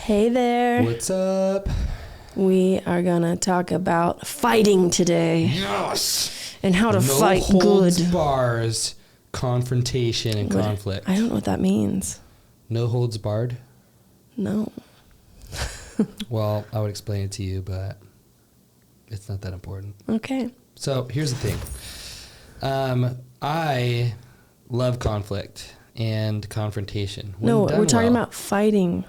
Hey there. What's up? We are going to talk about fighting today. Yes! And how to fight No holds good. bars, confrontation, and conflict. I don't know what that means. No holds barred? No. Well, I would explain it to you, but it's not that important. Okay. So here's the thing. I love conflict and confrontation. No, we're talking about fighting.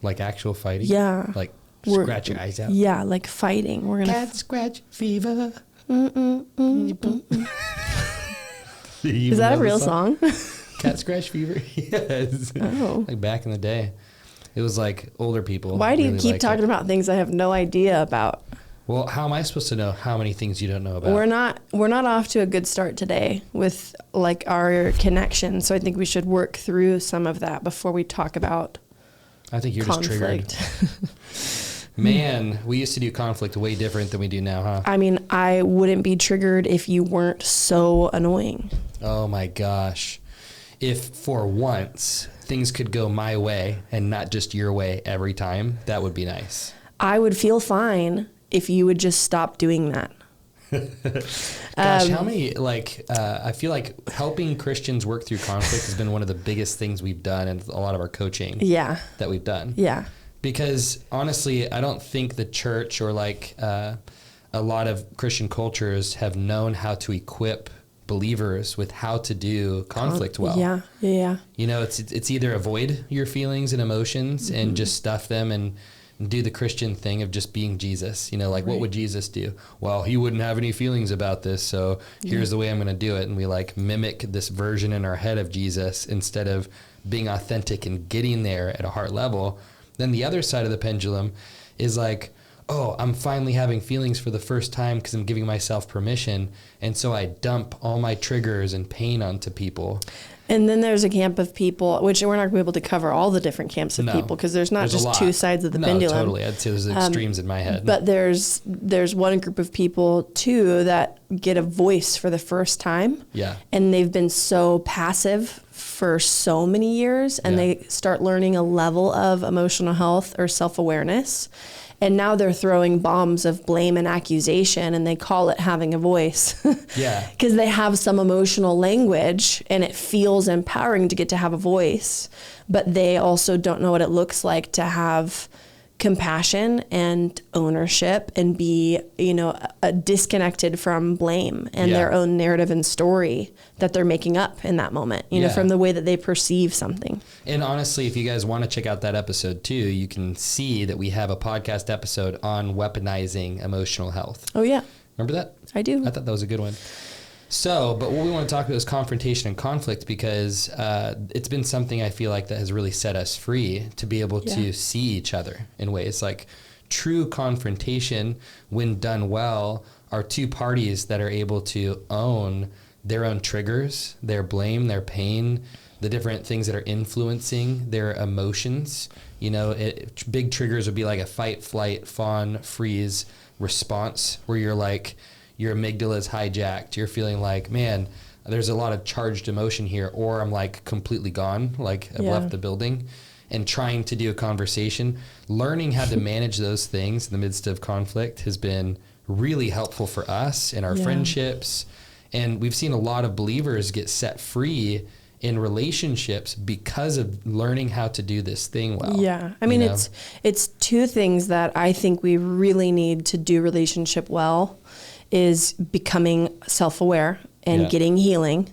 Like actual fighting? Yeah. Like scratch your eyes out? Yeah, like fighting. We're gonna Cat scratch fever. Is that a real song? Cat scratch fever? Yes. Oh. Like back in the day. It was like older people. Why do you really keep liked talking it. about things I have no idea about? Well, how am I supposed to know how many things you don't know about? We're not off to a good start today with like our connection. So I think we should work through some of that before we talk about I think you're conflict. just triggered. Man, we used to do conflict way different than we do now, huh? I mean, I wouldn't be triggered if you weren't so annoying. Oh my gosh. If for once things could go my way and not just your way every time, that would be nice. I would feel fine if you would just stop doing that. Gosh, how many, I feel like helping Christians work through conflict has been one of the biggest things we've done in a lot of our coaching that we've done. Yeah. Because honestly, I don't think the church or a lot of Christian cultures have known how to equip believers with how to do conflict well. Yeah. You know, it's either avoid your feelings and emotions and just stuff them and do the Christian thing of just being Jesus. You know, like what would Jesus do? Well, he wouldn't have any feelings about this, so here's the way I'm going to do it. And we mimic this version in our head of Jesus instead of being authentic and getting there at a heart level. Then the other side of the pendulum is like, oh, I'm finally having feelings for the first time because I'm giving myself permission. And so I dump all my triggers and pain onto people. And then there's a camp of people, which we're not going to be able to cover all the different camps of people because there's not just two sides of the pendulum. No, totally. I'd say there's extremes in my head. But there's one group of people, too, that get a voice for the first time. Yeah. And they've been so passive for so many years, and they start learning a level of emotional health or self-awareness. And now they're throwing bombs of blame and accusation, and they call it having a voice. Yeah. Because they have some emotional language, and it feels empowering to get to have a voice. But they also don't know what it looks like to have compassion and ownership and be, disconnected from blame and their own narrative and story that they're making up in that moment, from the way that they perceive something. And honestly, if you guys want to check out that episode too, you can see that we have a podcast episode on weaponizing emotional health. Oh, yeah. Remember that? I do. I thought that was a good one. So, but what we want to talk about is confrontation and conflict because it's been something I feel like that has really set us free to be able to see each other in ways like true confrontation, when done well, are two parties that are able to own their own triggers, their blame, their pain, the different things that are influencing their emotions. Big triggers would be like a fight, flight, fawn, freeze response where you're like, your amygdala is hijacked. You're feeling like, man, there's a lot of charged emotion here, or I'm like completely gone, like I've left the building, and trying to do a conversation. Learning how to manage those things in the midst of conflict has been really helpful for us in our friendships. And we've seen a lot of believers get set free in relationships because of learning how to do this thing well. Yeah. I mean, it's two things that I think we really need to do relationship well is becoming self-aware and getting healing,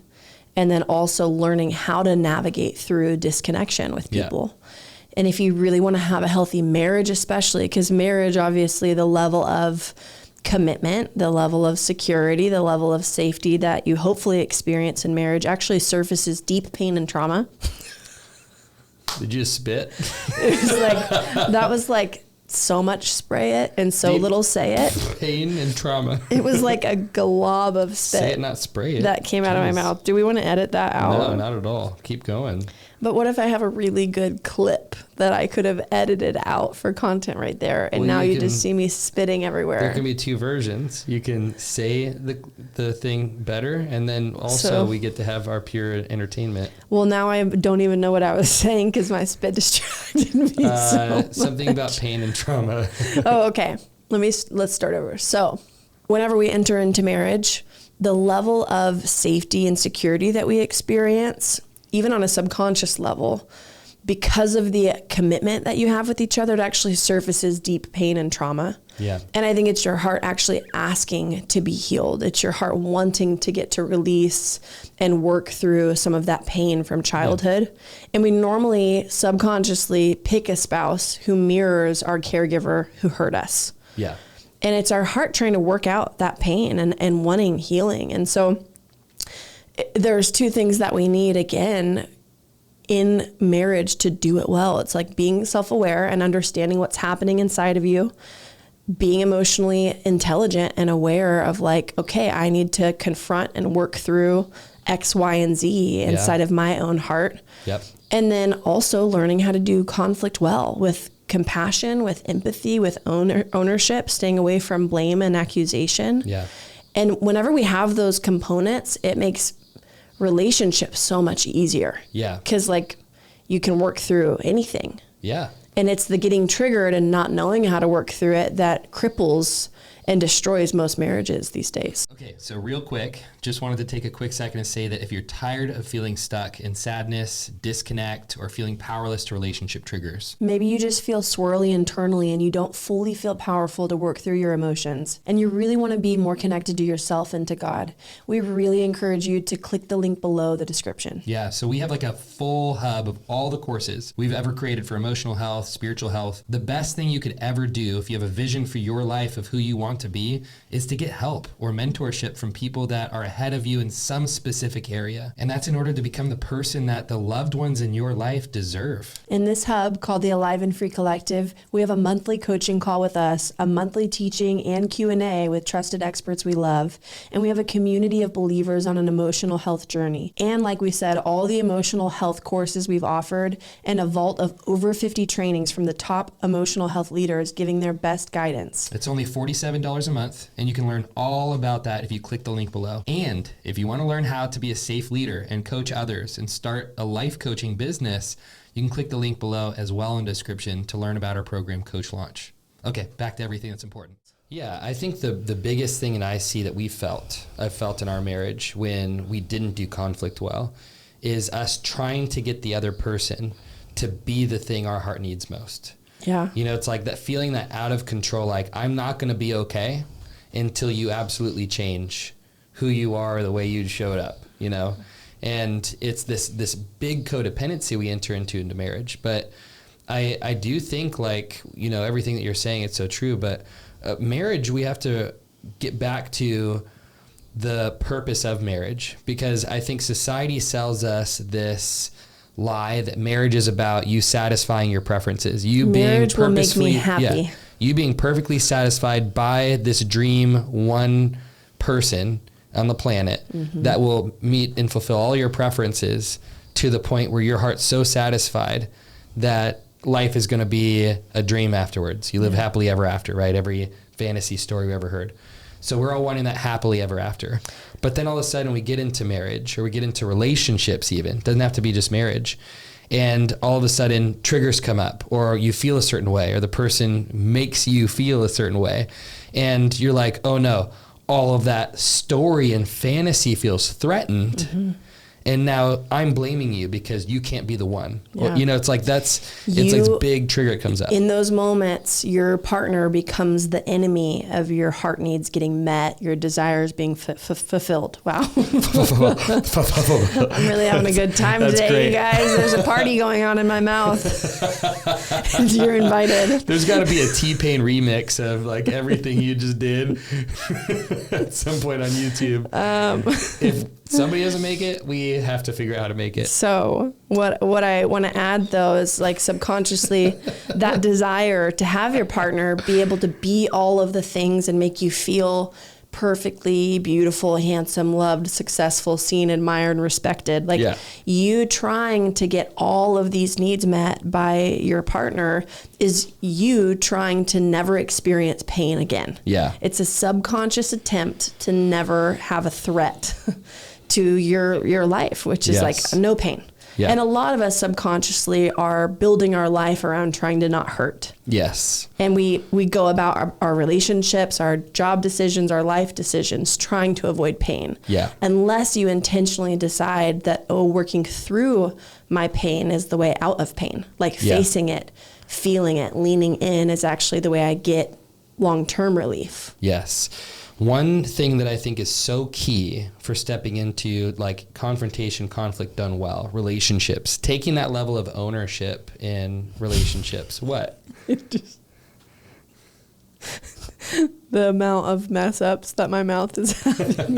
and then also learning how to navigate through disconnection with people. And if you really want to have a healthy marriage, especially because marriage, obviously the level of commitment, the level of security, the level of safety that you hopefully experience in marriage actually surfaces deep pain and trauma. Did you just spit? That was like so much spray it and so deep, little say it. Pain and trauma. It was like a glob of spit. Say it, not spray it. That came out of my mouth. Do we want to edit that out? No, not at all. Keep going. But what if I have a really good clip that I could have edited out for content right there, and now you just see me spitting everywhere? There can be two versions. You can say the thing better, and then also we get to have our pure entertainment. Well, now I don't even know what I was saying because my spit distracted me so much. Something about pain and trauma. Oh, okay. Let's start over. So whenever we enter into marriage, the level of safety and security that we experience, even on a subconscious level, because of the commitment that you have with each other, it actually surfaces deep pain and trauma. Yeah. And I think it's your heart actually asking to be healed. It's your heart wanting to get to release and work through some of that pain from childhood. Yeah. And we normally subconsciously pick a spouse who mirrors our caregiver who hurt us. Yeah. And it's our heart trying to work out that pain and wanting healing. And so there's two things that we need, again, in marriage to do it well. It's like being self-aware and understanding what's happening inside of you, being emotionally intelligent and aware of like, okay, I need to confront and work through X, Y, and Z inside of my own heart. Yep. And then also learning how to do conflict well with compassion, with empathy, with ownership, staying away from blame and accusation. Yeah. And whenever we have those components, it makes relationships so much easier. Yeah. Because like you can work through anything. Yeah. And it's the getting triggered and not knowing how to work through it that cripples and destroys most marriages these days. Okay, so real quick, just wanted to take a quick second to say that if you're tired of feeling stuck in sadness, disconnect, or feeling powerless to relationship triggers. Maybe you just feel swirly internally and you don't fully feel powerful to work through your emotions, and you really want to be more connected to yourself and to God. We really encourage you to click the link below the description. Yeah, so we have like a full hub of all the courses we've ever created for emotional health, spiritual health. The best thing you could ever do if you have a vision for your life of who you want to be is to get help or mentorship from people that are ahead of you in some specific area. And that's in order to become the person that the loved ones in your life deserve. In this hub called the Alive and Free Collective, we have a monthly coaching call with us, a monthly teaching and Q&A with trusted experts we love, and we have a community of believers on an emotional health journey. And like we said, all the emotional health courses we've offered, and a vault of over 50 trainings from the top emotional health leaders giving their best guidance. It's only $47 a month, and you can learn all about that if you click the link below. And if you want to learn how to be a safe leader and coach others and start a life coaching business, you can click the link below as well in the description to learn about our program, Coach Launch. Okay, back to everything that's important. Yeah, I think the biggest thing, and I see that I've felt in our marriage when we didn't do conflict well, is us trying to get the other person to be the thing our heart needs most. Yeah. You know, it's like that feeling that out of control, like I'm not going to be okay until you absolutely change who you are, the way you showed up, you know? And it's this big codependency we enter into marriage. But I do think, like, you know, everything that you're saying, it's so true, but marriage, we have to get back to the purpose of marriage, because I think society sells us this lie that marriage is about you satisfying your preferences. Marriage will make me happy. Yeah, you being perfectly satisfied by this dream one person on the planet that will meet and fulfill all your preferences to the point where your heart's so satisfied that life is going to be a dream afterwards. You live happily ever after, right? Every fantasy story we ever heard. So we're all wanting that happily ever after. But then all of a sudden we get into marriage, or we get into relationships even. It doesn't have to be just marriage. And all of a sudden triggers come up, or you feel a certain way, or the person makes you feel a certain way. And you're like, oh no, all of that story and fantasy feels threatened. And now I'm blaming you because you can't be the one. Yeah. Or, you know, it's like it's like this big trigger that comes up. In those moments, your partner becomes the enemy of your heart needs getting met, your desires being fulfilled. Wow. I'm really having a good time today, great. you guys. There's a party going on in my mouth. You're invited. There's got to be a T-Pain remix of like everything you just did at some point on YouTube. If somebody doesn't make it, we have to figure out how to make it. So what I want to add, though, is like subconsciously that desire to have your partner be able to be all of the things and make you feel perfectly beautiful, handsome, loved, successful, seen, admired, respected. Like you trying to get all of these needs met by your partner is you trying to never experience pain again. Yeah. It's a subconscious attempt to never have a threat to your life, which is like no pain. Yeah. And a lot of us subconsciously are building our life around trying to not hurt. Yes. And we go about our relationships, our job decisions, our life decisions, trying to avoid pain. Yeah. Unless you intentionally decide that, working through my pain is the way out of pain. Like facing it, feeling it, leaning in is actually the way I get long-term relief. Yes. One thing that I think is so key for stepping into like confrontation, conflict done well, relationships, taking that level of ownership in relationships. What? The amount of mess ups that my mouth is having.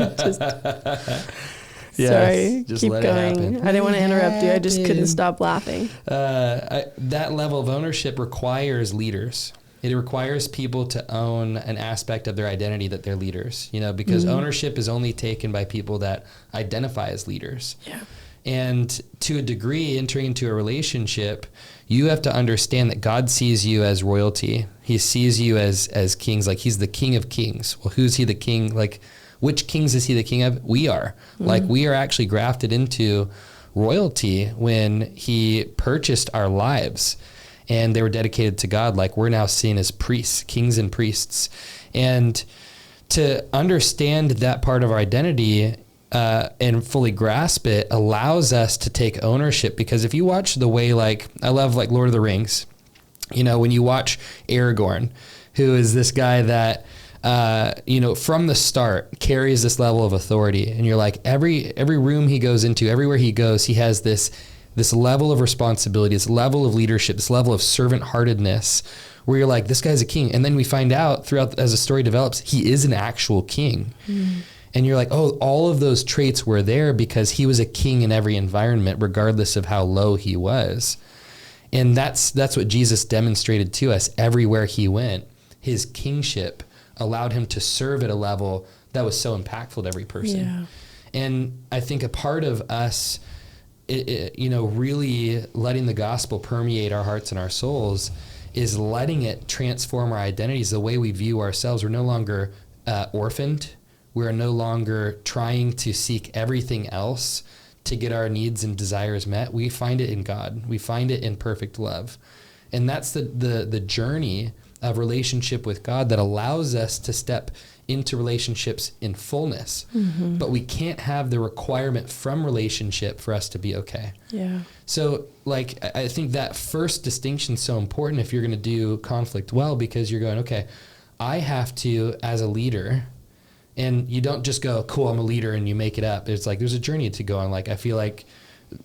Sorry, just keep going. I didn't want to interrupt you. I just couldn't stop laughing. That level of ownership requires leaders. It requires people to own an aspect of their identity that they're leaders, because ownership is only taken by people that identify as leaders. Yeah. And to a degree, entering into a relationship, you have to understand that God sees you as royalty. He sees you as kings, like he's the king of kings. Well, who's he the king? Like, which kings is he the king of? We are. Like, we are actually grafted into royalty when he purchased our lives. And they were dedicated to God. Like we're now seen as priests, kings and priests. And to understand that part of our identity and fully grasp it allows us to take ownership. Because if you watch the way, like, I love like Lord of the Rings, when you watch Aragorn, who is this guy that, from the start carries this level of authority. And you're like, every room he goes into, everywhere he goes, he has this level of responsibility, this level of leadership, this level of servant-heartedness, where you're like, this guy's a king. And then we find out throughout, as the story develops, he is an actual king. And you're like, all of those traits were there because he was a king in every environment, regardless of how low he was. And that's what Jesus demonstrated to us everywhere he went. His kingship allowed him to serve at a level that was so impactful to every person. Yeah. And I think a part of us, really letting the gospel permeate our hearts and our souls is letting it transform our identities, the way we view ourselves. We're no longer orphaned. We're no longer trying to seek everything else to get our needs and desires met. We find it in God. We find it in perfect love. And that's the journey of relationship with God that allows us to step into relationships in fullness. But we can't have the requirement from relationship for us to be okay. Yeah. So like, I think that first distinction is so important if you're going to do conflict well, because you're going, okay, I have to, as a leader, and you don't just go, cool, I'm a leader, and you make it up. It's like, there's a journey to go on. Like, I feel like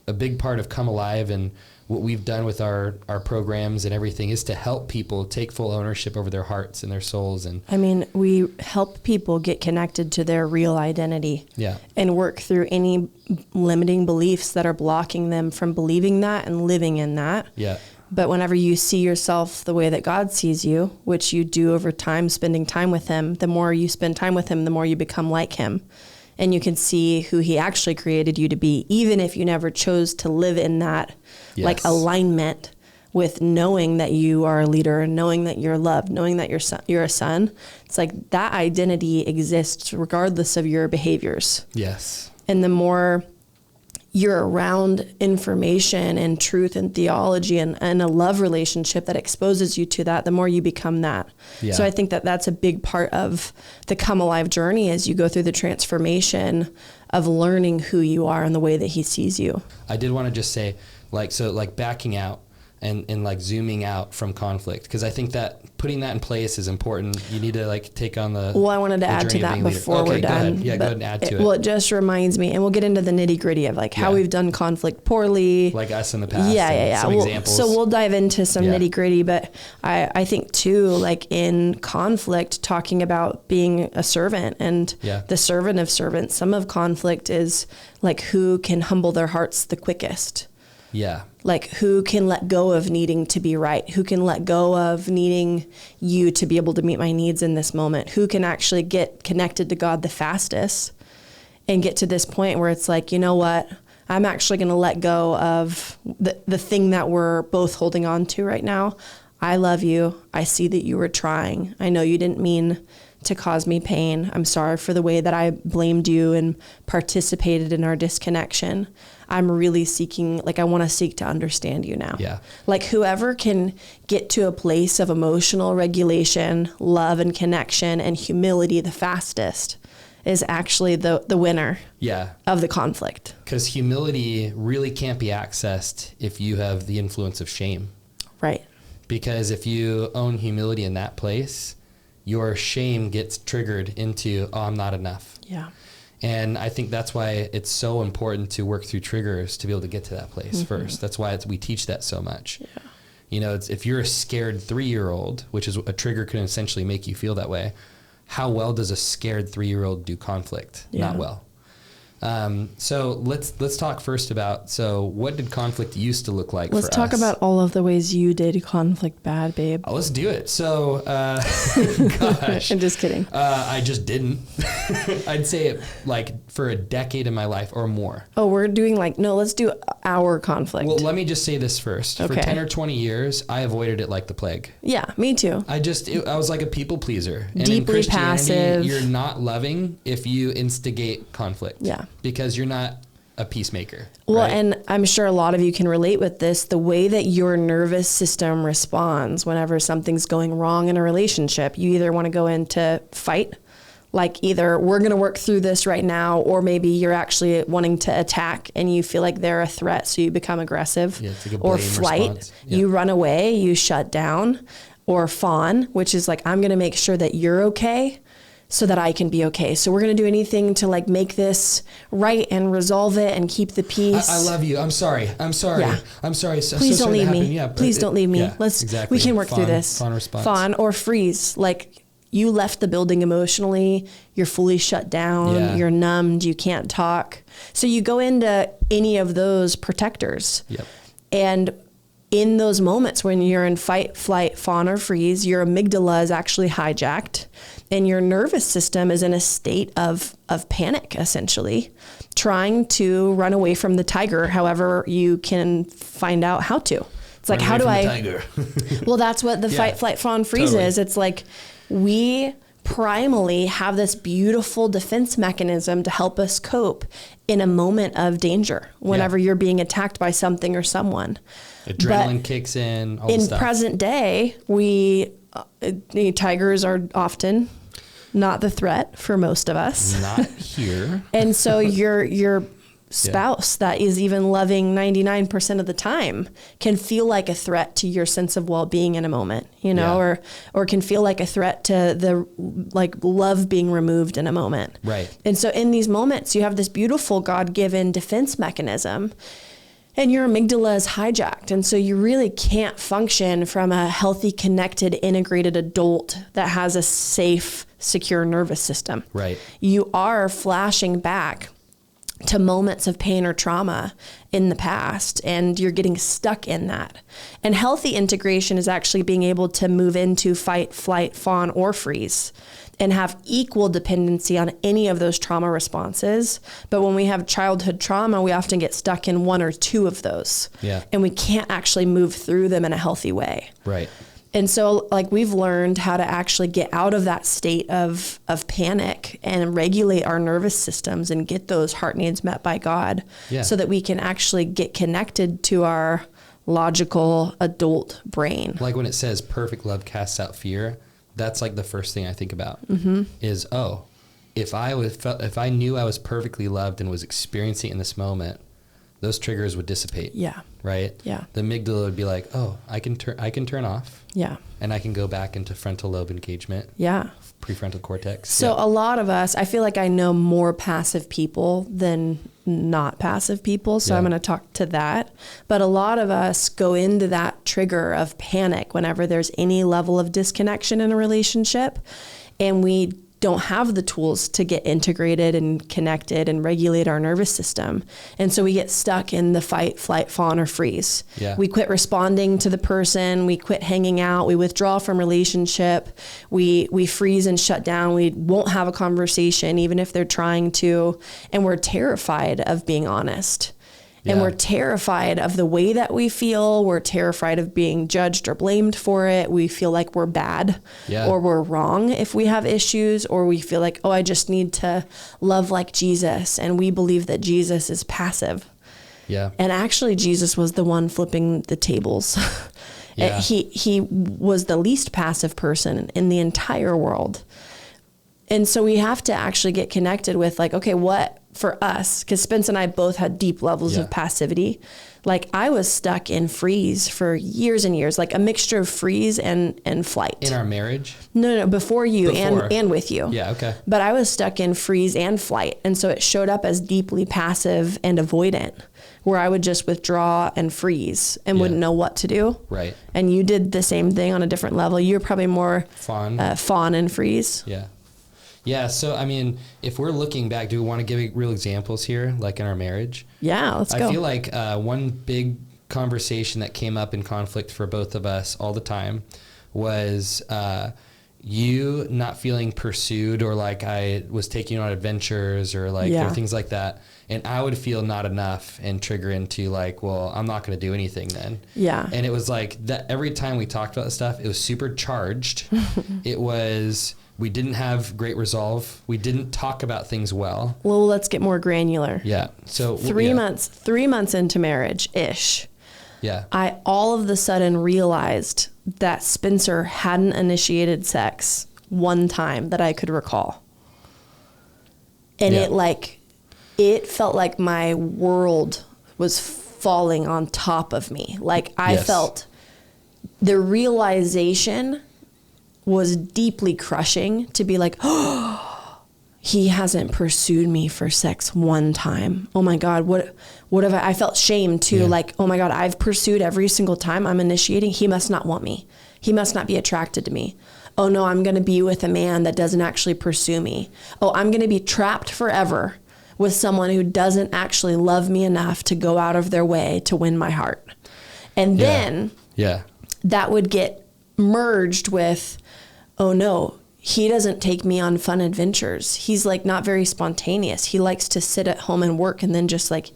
a big part of Come Alive and what we've done with our programs and everything is to help people take full ownership over their hearts and their souls. And I mean, we help people get connected to their real identity. Yeah. And work through any limiting beliefs that are blocking them from believing that and living in that. Yeah. But whenever you see yourself the way that God sees you, which you do over time, spending time with him, the more you spend time with him, the more you become like him. And you can see who he actually created you to be, even if you never chose to live in that like alignment with knowing that you are a leader and knowing that you're loved, knowing that you're a son. It's like that identity exists regardless of your behaviors. Yes. And the more you're around information and truth and theology and a love relationship that exposes you to that, the more you become that. Yeah. So I think that that's a big part of the Come Alive journey as you go through the transformation of learning who you are and the way that he sees you. I did want to just say, like backing out and like zooming out from conflict, because I think that putting that in place is important. You need to like take on the Well, I wanted to add to that before we're done. Yeah, go ahead and add to it. Well, it just reminds me, and we'll get into the nitty gritty of like how we've done conflict poorly. Like us in the past. Yeah. Some examples. So we'll dive into some nitty gritty, but I think too, like in conflict, talking about being a servant and the servant of servants, some of conflict is like who can humble their hearts the quickest. Yeah. Like, who can let go of needing to be right? Who can let go of needing you to be able to meet my needs in this moment? Who can actually get connected to God the fastest and get to this point where it's like, you know what? I'm actually going to let go of the thing that we're both holding on to right now. I love you. I see that you were trying. I know you didn't mean to cause me pain. I'm sorry for the way that I blamed you and participated in our disconnection. I'm really seeking, like, I want to seek to understand you now. Yeah. Like, whoever can get to a place of emotional regulation, love and connection and humility the fastest is actually the winner of the conflict. Because humility really can't be accessed if you have the influence of shame. Right. Because if you own humility in that place, your shame gets triggered into, oh, I'm not enough. Yeah. And I think that's why it's so important to work through triggers to be able to get to that place first. That's why we teach that so much. Yeah. You know, if you're a scared 3-year-old, which is a trigger can essentially make you feel that way, how well does a scared 3-year-old do conflict? Yeah. Not well. So let's talk first about, so what did conflict used to look like for us? Let's talk about all of the ways you did conflict bad, babe. Let's do it. So, gosh. I'm just kidding. I just didn't. I'd say it like for a decade in my life or more. Oh, we're doing let's do our conflict. Well, let me just say this first. Okay. For 10 or 20 years, I avoided it like the plague. Yeah, me too. I was like a people pleaser. And deeply in Christianity, passive. You're not loving if you instigate conflict. Yeah. Because you're not a peacemaker. Well, right? and I'm sure a lot of you can relate with this. The way that your nervous system responds whenever something's going wrong in a relationship, you either want to go into fight, like either we're going to work through this right now, or maybe you're actually wanting to attack and you feel like they're a threat, so you become aggressive. Yeah, it's like a or blame flight, response. Yeah. you run away, you shut down. Or fawn, which is like, I'm going to make sure that you're okay so that I can be okay. So we're going to do anything to like make this right and resolve it and keep the peace. I love you. I'm sorry. Yeah. I'm sorry. Please don't leave me. Yeah, Please don't leave me. Yeah, exactly. We can work through this. Fawn response. Fawn or freeze. Like, you left the building emotionally. You're fully shut down. Yeah. You're numbed. You can't talk. So you go into any of those protectors. Yep. And in those moments when you're in fight, flight, fawn, or freeze, your amygdala is actually hijacked and your nervous system is in a state of panic, essentially, trying to run away from the tiger however you can find out how to. It's like, how do I... Well, that's what the fight, flight, fawn, freeze is. It's like, we primally have this beautiful defense mechanism to help us cope in a moment of danger whenever you're being attacked by something or someone. Adrenaline kicks in, all in the stuff. Present day, tigers are often not the threat for most of us. Not here. And so your spouse that is even loving 99% of the time can feel like a threat to your sense of well-being in a moment, or can feel like a threat to the like love being removed in a moment. Right. And so in these moments, you have this beautiful God-given defense mechanism, and your amygdala is hijacked. And so you really can't function from a healthy, connected, integrated adult that has a safe, secure nervous system. Right. You are flashing back to moments of pain or trauma in the past, and you're getting stuck in that. And healthy integration is actually being able to move into fight, flight, fawn, or freeze and have equal dependency on any of those trauma responses. But when we have childhood trauma, we often get stuck in one or two of those. Yeah. And we can't actually move through them in a healthy way. Right. And so like we've learned how to actually get out of that state of panic and regulate our nervous systems and get those heart needs met by God so that we can actually get connected to our logical adult brain. Like when it says perfect love casts out fear, that's like the first thing I think about is, if I knew I was perfectly loved and was experiencing it in this moment, those triggers would dissipate. Yeah. Right? Yeah. The amygdala would be like, oh, I can turn off. Yeah. And I can go back into frontal lobe engagement. Yeah. Prefrontal cortex. So a lot of us, I feel like I know more passive people than not passive people. So I'm going to talk to that. But a lot of us go into that trigger of panic whenever there's any level of disconnection in a relationship. And we don't have the tools to get integrated and connected and regulate our nervous system. And so we get stuck in the fight, flight, fawn, or freeze. Yeah. We quit responding to the person. We quit hanging out. We withdraw from relationship. We freeze and shut down. We won't have a conversation, even if they're trying to. And we're terrified of being honest. And we're terrified of the way that we feel. We're terrified of being judged or blamed for it. We feel like we're bad or we're wrong if we have issues, or we feel like, oh, I just need to love like Jesus. And we believe that Jesus is passive. Yeah. And actually, Jesus was the one flipping the tables. Yeah. He was the least passive person in the entire world. And so we have to actually get connected with like, okay, what for us, because Spence and I both had deep levels of passivity. Like I was stuck in freeze for years and years, like a mixture of freeze and flight. In our marriage? No, before you. And with you. Yeah, okay. But I was stuck in freeze and flight. And so it showed up as deeply passive and avoidant, where I would just withdraw and freeze and wouldn't know what to do. Right. And you did the same thing on a different level. You were probably more fawn and freeze. Yeah. Yeah. So, I mean, if we're looking back, do we want to give real examples here, like in our marriage? Yeah, let's go. I feel like one big conversation that came up in conflict for both of us all the time was you not feeling pursued, or like I was taking you on adventures, or like or things like that. And I would feel not enough and trigger into like, well, I'm not going to do anything then. Yeah. And it was like that every time we talked about this stuff, it was super charged. It was... We didn't have great resolve. We didn't talk about things well. Well, let's get more granular. Yeah. So 3 months into marriage-ish. Yeah. I all of the sudden realized that Spencer hadn't initiated sex one time that I could recall. And it felt like my world was falling on top of me. Like I felt the realization was deeply crushing, to be like, oh, he hasn't pursued me for sex one time. Oh my God, what have I felt shame too. Yeah. Like, oh my God, I've pursued every single time I'm initiating. He must not want me. He must not be attracted to me. Oh no, I'm going to be with a man that doesn't actually pursue me. Oh, I'm going to be trapped forever with someone who doesn't actually love me enough to go out of their way to win my heart. And then that would get merged with, oh no, he doesn't take me on fun adventures. He's like not very spontaneous. He likes to sit at home and work and then just like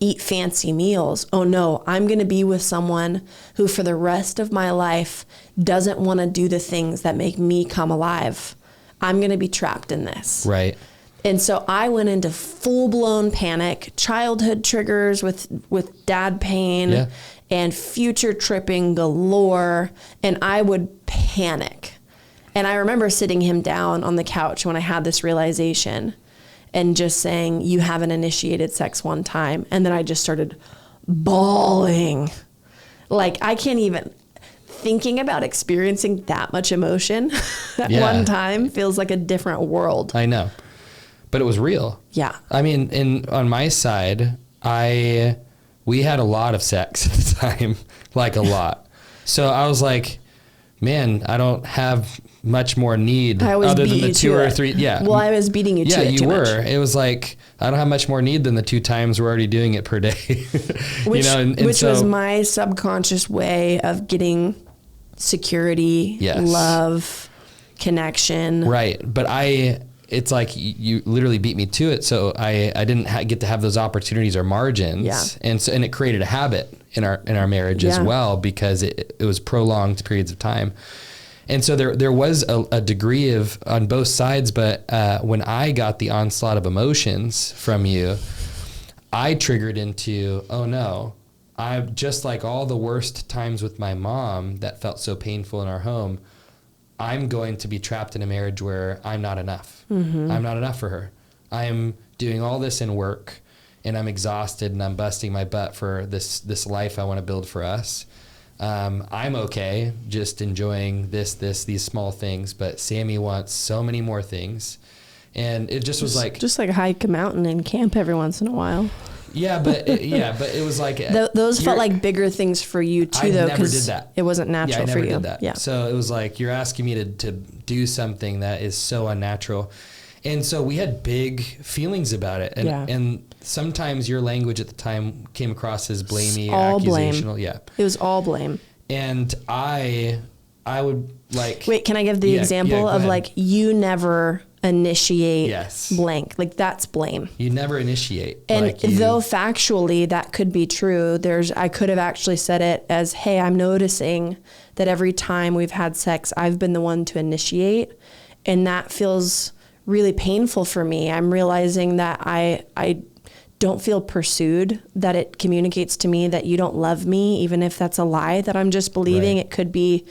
eat fancy meals. Oh no, I'm going to be with someone who for the rest of my life doesn't want to do the things that make me come alive. I'm going to be trapped in this. Right. And so I went into full-blown panic, childhood triggers with dad pain and future tripping galore, and I would panic. And I remember sitting him down on the couch when I had this realization and just saying, you haven't initiated sex one time. And then I just started bawling. Like I can't even, thinking about experiencing that much emotion at one time feels like a different world. I know. But it was real. Yeah. I mean, on my side, we had a lot of sex at the time, like a lot. So I was like, man, I don't have much more need other than the 2 or 3. Yeah. Well, I was beating you to it too much. It was like, I don't have much more need than the 2 times we're already doing it per day. Which was my subconscious way of getting security, love, connection. Right. But it's like you literally beat me to it. So I didn't get to have those opportunities or margins. Yeah. And it created a habit in our marriage as well, because it was prolonged periods of time. And so there was a degree of on both sides, but when I got the onslaught of emotions from you, I triggered into, oh no, I'm just like all the worst times with my mom that felt so painful in our home. I'm going to be trapped in a marriage where I'm not enough. Mm-hmm. I'm not enough for her. I'm doing all this in work and I'm exhausted and I'm busting my butt for this life I want to build for us. I'm okay just enjoying these small things, but Sammy wants so many more things. And it just was like... Just like hike a mountain and camp every once in a while. but it was like those felt like bigger things for you too, though, because it wasn't natural for you. Did that. Yeah. So it was like you're asking me to do something that is so unnatural, and so we had big feelings about it, and sometimes your language at the time came across as blamey, accusational. Blame. Yeah, it was all blame, and I would like. Wait, can I give the example of like you never initiate blank, like that's blame. You never initiate. And though factually that could be true, I could have actually said it as, hey, I'm noticing that every time we've had sex, I've been the one to initiate. And that feels really painful for me. I'm realizing that I don't feel pursued, that it communicates to me that you don't love me, even if that's a lie that I'm just believing. It could be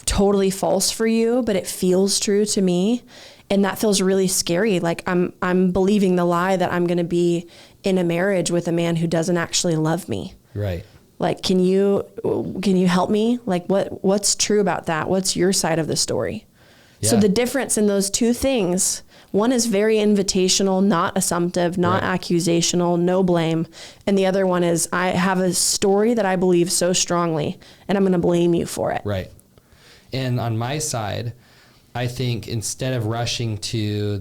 totally false for you, but it feels true to me. And that feels really scary. Like I'm believing the lie that I'm going to be in a marriage with a man who doesn't actually love me. Right. Like, can you help me? Like what's true about that? What's your side of the story? Yeah. So the difference in those two things, one is very invitational, not assumptive, not accusational, no blame. And the other one is I have a story that I believe so strongly and I'm going to blame you for it. Right. And on my side, I think instead of rushing to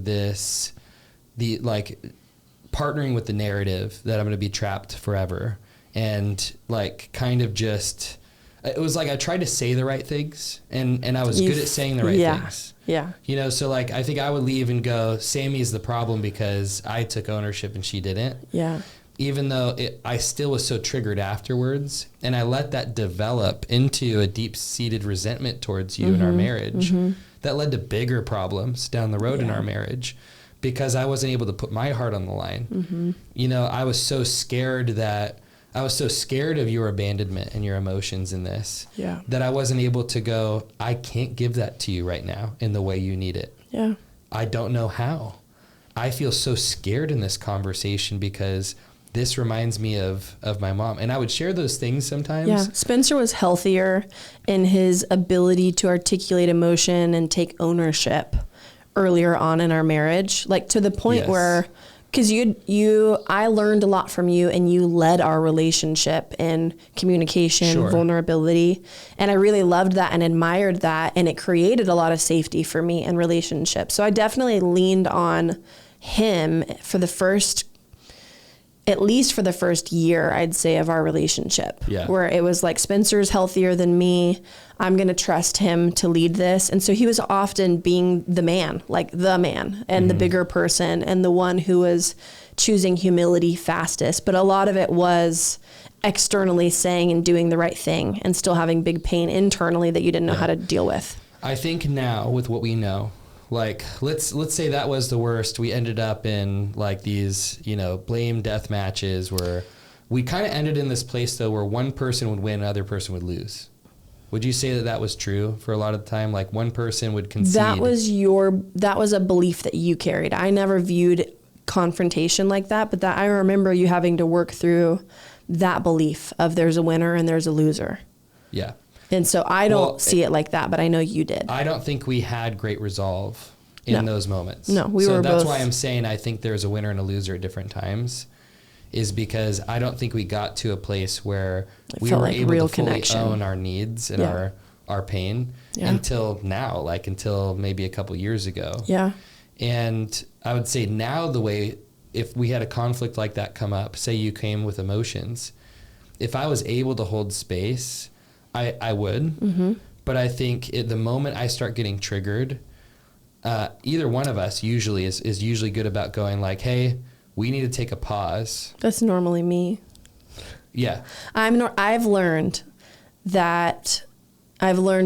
partnering with the narrative that I'm going to be trapped forever and like kind of just, it was like I tried to say the right things and I was good at saying the right things. Yeah. You know, so like I think I would leave and go, Sammy's the problem because I took ownership and she didn't. Yeah. Even though I still was so triggered afterwards, and I let that develop into a deep-seated resentment towards you in our marriage that led to bigger problems down the road in our marriage because I wasn't able to put my heart on the line. You know, I was so scared of your abandonment and your emotions in this that I wasn't able to go, I can't give that to you right now in the way you need it. Yeah. I don't know how. I feel so scared in this conversation because this reminds me of my mom. And I would share those things sometimes. Yeah. Spencer was healthier in his ability to articulate emotion and take ownership earlier on in our marriage. Like to the point where, because I learned a lot from you and you led our relationship in communication, vulnerability. And I really loved that and admired that. And it created a lot of safety for me in relationships. So I definitely leaned on him at least for the first year, I'd say, of our relationship, where it was like, Spencer's healthier than me. I'm going to trust him to lead this. And so he was often being the man and the bigger person and the one who was choosing humility fastest. But a lot of it was externally saying and doing the right thing and still having big pain internally that you didn't know how to deal with. I think now with what we know, like, let's say that was the worst. We ended up in like these, blame death matches where we kind of ended in this place though, where one person would win, another person would lose. Would you say that was true for a lot of the time? Like one person would concede. That was a belief that you carried. I never viewed confrontation like that, but I remember you having to work through that belief of there's a winner and there's a loser. Yeah. And so I don't see it like that, but I know you did. I don't think we had great resolve in those moments. No, we were both. So that's why I'm saying I think there's a winner and a loser at different times, is because I don't think we got to a place where we were able to fully own our needs and our pain until now, until maybe a couple years ago. Yeah. And I would say now if we had a conflict like that come up, say you came with emotions, if I was able to hold space, I would, but I think the moment I start getting triggered, either one of us usually is usually good about going like, hey, we need to take a pause. That's normally me. Yeah. I've learned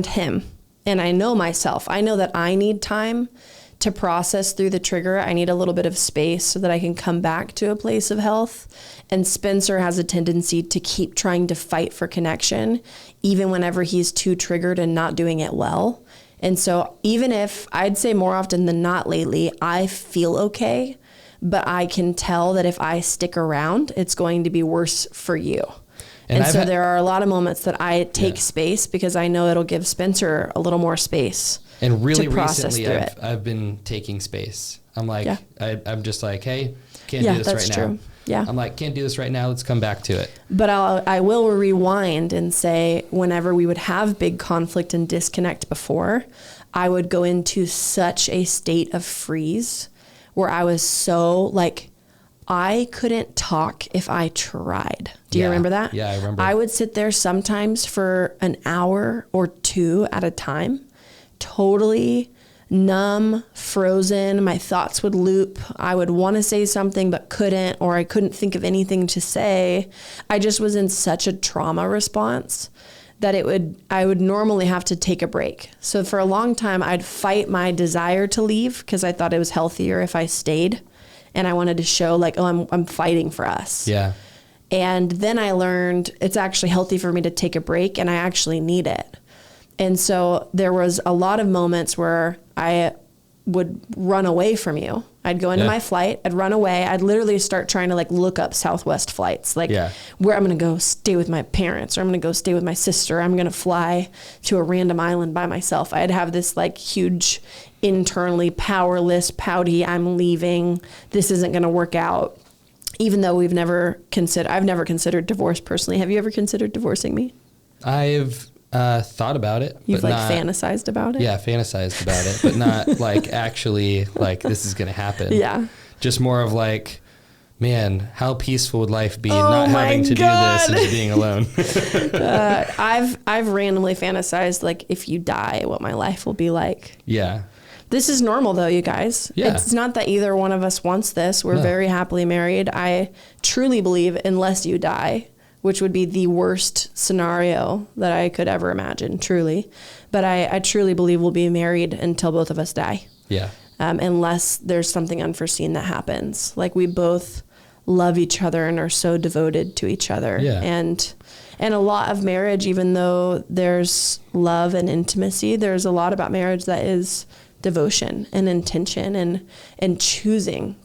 him and I know myself. I know that I need time to process through the trigger. I need a little bit of space so that I can come back to a place of health. And Spencer has a tendency to keep trying to fight for connection, even whenever he's too triggered and not doing it well. And so even if I'd say more often than not lately, I feel okay, but I can tell that if I stick around, it's going to be worse for you. And so there are a lot of moments that I take space because I know it'll give Spencer a little more space. And really recently I've been taking space. I'm like, I'm just like, hey, can't do this right now. Yeah. I'm like, can't do this right now. Let's come back to it. But I will rewind and say, whenever we would have big conflict and disconnect before, I would go into such a state of freeze where I was so like, I couldn't talk if I tried. Do you remember that? Yeah, I remember. I would sit there sometimes for an hour or two at a time, totally numb, frozen. My thoughts would loop. I would want to say something but couldn't, or I couldn't think of anything to say. I just was in such a trauma response that I would normally have to take a break. So for a long time, I'd fight my desire to leave because I thought it was healthier if I stayed. And I wanted to show like, oh, I'm fighting for us. Yeah. And then I learned it's actually healthy for me to take a break, and I actually need it. And so there was a lot of moments where I would run away from you. I'd go into my flight, I'd run away. I'd literally start trying to like look up Southwest flights, like where I'm going to go stay with my parents, or I'm going to go stay with my sister. I'm going to fly to a random island by myself. I'd have this like huge internally powerless, pouty, I'm leaving. This isn't going to work out. Even though I've never considered divorce personally. Have you ever considered divorcing me? I've thought about it. You've but like not, fantasized about it? Yeah, fantasized about it, but not like actually like this is going to happen. Yeah. Just more of like, man, how peaceful would life be not having to do this and being alone? I've randomly fantasized like if you die, what my life will be like. Yeah. This is normal though, you guys. Yeah. It's not that either one of us wants this. We're very happily married. I truly believe unless you die, which would be the worst scenario that I could ever imagine, truly. But I truly believe we'll be married until both of us die. Yeah. Unless there's something unforeseen that happens. Like we both love each other and are so devoted to each other. Yeah. And a lot of marriage, even though there's love and intimacy, there's a lot about marriage that is devotion and intention and choosing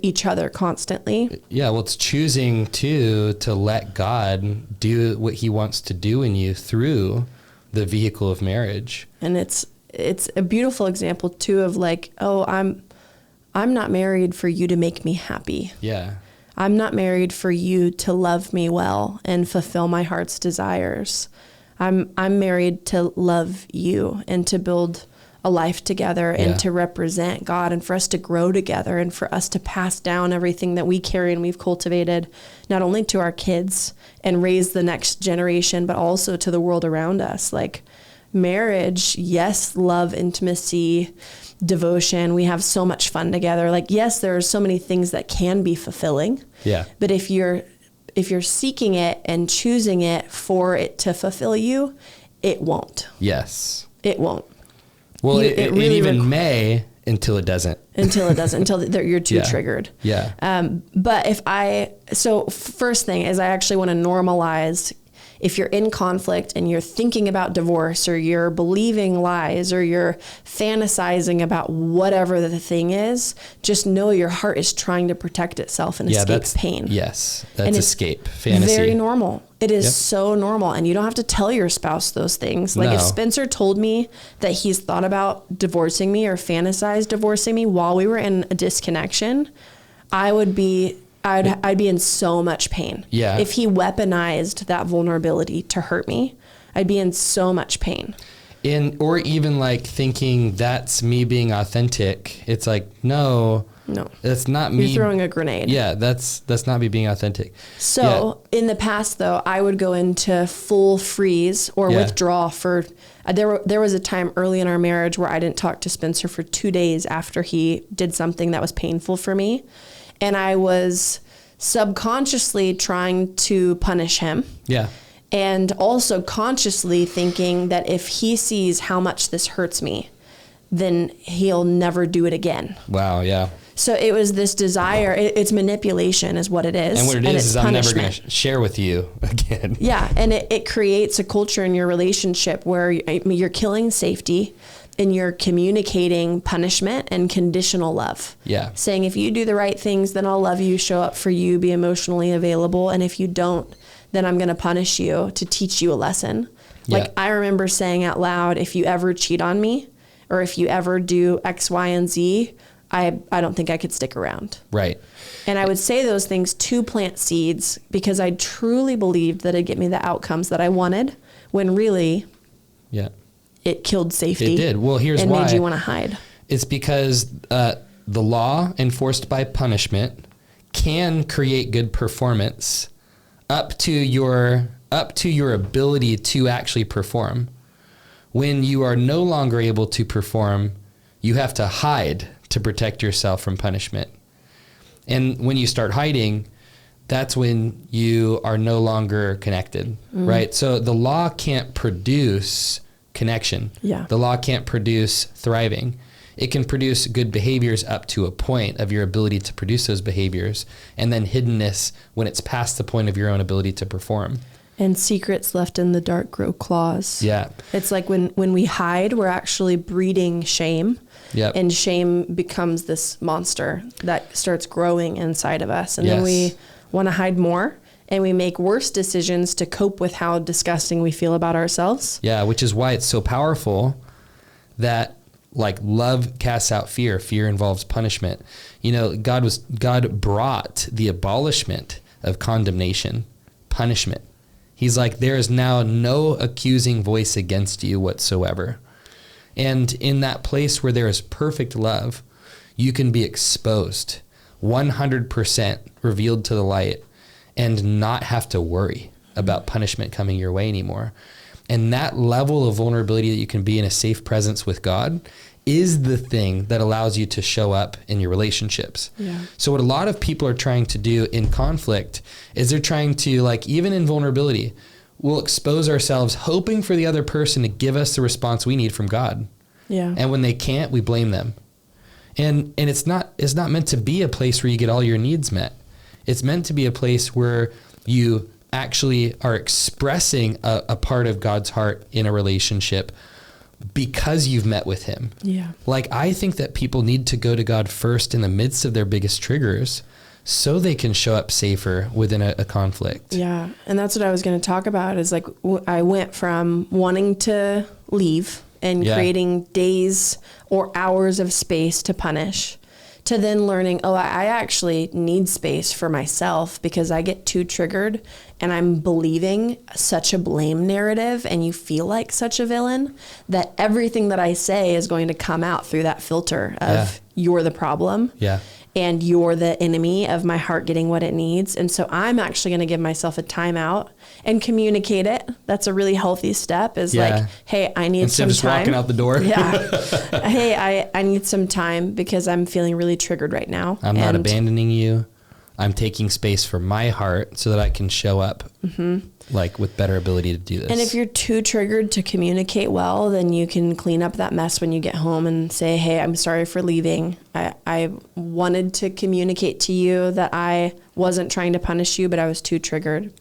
each other constantly. Yeah, well, it's choosing to let God do what he wants to do in you through the vehicle of marriage. And it's a beautiful example too of like, oh, I'm not married for you to make me happy. Yeah. I'm not married for you to love me well and fulfill my heart's desires. I'm married to love you and to build a life together and to represent God and for us to grow together and for us to pass down everything that we carry and we've cultivated, not only to our kids and raise the next generation, but also to the world around us. Like marriage, yes, love, intimacy, devotion. We have so much fun together. Like, yes, there are so many things that can be fulfilling. Yeah. But if you're seeking it and choosing it for it to fulfill you, it won't. Yes. It won't. Well, it really even may until it doesn't. Until you're too triggered. Yeah. But first thing is I actually want to normalize if you're in conflict and you're thinking about divorce or you're believing lies or you're fantasizing about whatever the thing is, just know your heart is trying to protect itself and escape pain. Yes, that's escape, fantasy. Very normal. It is so normal. And you don't have to tell your spouse those things. Like if Spencer told me that he's thought about divorcing me or fantasized divorcing me while we were in a disconnection, I'd be in so much pain. Yeah. If he weaponized that vulnerability to hurt me, I'd be in so much pain. Or even like thinking that's me being authentic. It's like, no, that's not me. You're throwing a grenade. Yeah. That's not me being authentic. So in the past though, I would go into full freeze or withdraw for, there was a time early in our marriage where I didn't talk to Spencer for 2 days after he did something that was painful for me. And I was subconsciously trying to punish him. Yeah. And also consciously thinking that if he sees how much this hurts me, then he'll never do it again. Wow, yeah. So it was this desire, it's manipulation is what it is. And what it is I'm never going to share with you again. Yeah, and it creates a culture in your relationship where you're killing safety and you're communicating punishment and conditional love. Yeah. Saying if you do the right things, then I'll love you, show up for you, be emotionally available. And if you don't, then I'm going to punish you to teach you a lesson. Like I remember saying out loud, if you ever cheat on me or if you ever do X, Y, and Z, I don't think I could stick around. Right. And I would say those things to plant seeds because I truly believed that it'd get me the outcomes that I wanted, when really it killed safety. It did. Well, here's why. And made you want to hide. It's because the law enforced by punishment can create good performance up to your ability to actually perform. When you are no longer able to perform, you have to hide to protect yourself from punishment. And when you start hiding, that's when you are no longer connected, right? So the law can't produce connection. Yeah. The law can't produce thriving. It can produce good behaviors up to a point of your ability to produce those behaviors, and then hiddenness when it's past the point of your own ability to perform. And secrets left in the dark grow claws. Yeah. It's like when we hide, we're actually breeding shame. Yep. And shame becomes this monster that starts growing inside of us. And then we want to hide more, and we make worse decisions to cope with how disgusting we feel about ourselves. Yeah, which is why it's so powerful that like love casts out fear. Fear involves punishment. You know, God brought the abolishment of condemnation, punishment. He's like, there is now no accusing voice against you whatsoever. And in that place where there is perfect love, you can be exposed 100% revealed to the light and not have to worry about punishment coming your way anymore. And that level of vulnerability that you can be in a safe presence with God is the thing that allows you to show up in your relationships. Yeah. So what a lot of people are trying to do in conflict is they're trying to, like, even in vulnerability, we'll expose ourselves hoping for the other person to give us the response we need from God. Yeah. And when they can't, we blame them. And it's not meant to be a place where you get all your needs met. It's meant to be a place where you actually are expressing a part of God's heart in a relationship because you've met with him. Yeah. Like, I think that people need to go to God first in the midst of their biggest triggers so they can show up safer within a conflict. Yeah. And that's what I was going to talk about is like, I went from wanting to leave and creating days or hours of space to punish, to then learning, I actually need space for myself because I get too triggered and I'm believing such a blame narrative, and you feel like such a villain that everything that I say is going to come out through that filter of you're the problem. Yeah. And you're the enemy of my heart getting what it needs. And so I'm actually going to give myself a timeout and communicate it. That's a really healthy step, is like, hey, I need some time. Instead of just walking out the door. Yeah. Hey, I need some time because I'm feeling really triggered right now. I'm not abandoning you. I'm taking space for my heart so that I can show up like with better ability to do this. And if you're too triggered to communicate well, then you can clean up that mess when you get home and say, hey, I'm sorry for leaving. I wanted to communicate to you that I wasn't trying to punish you, but I was too triggered.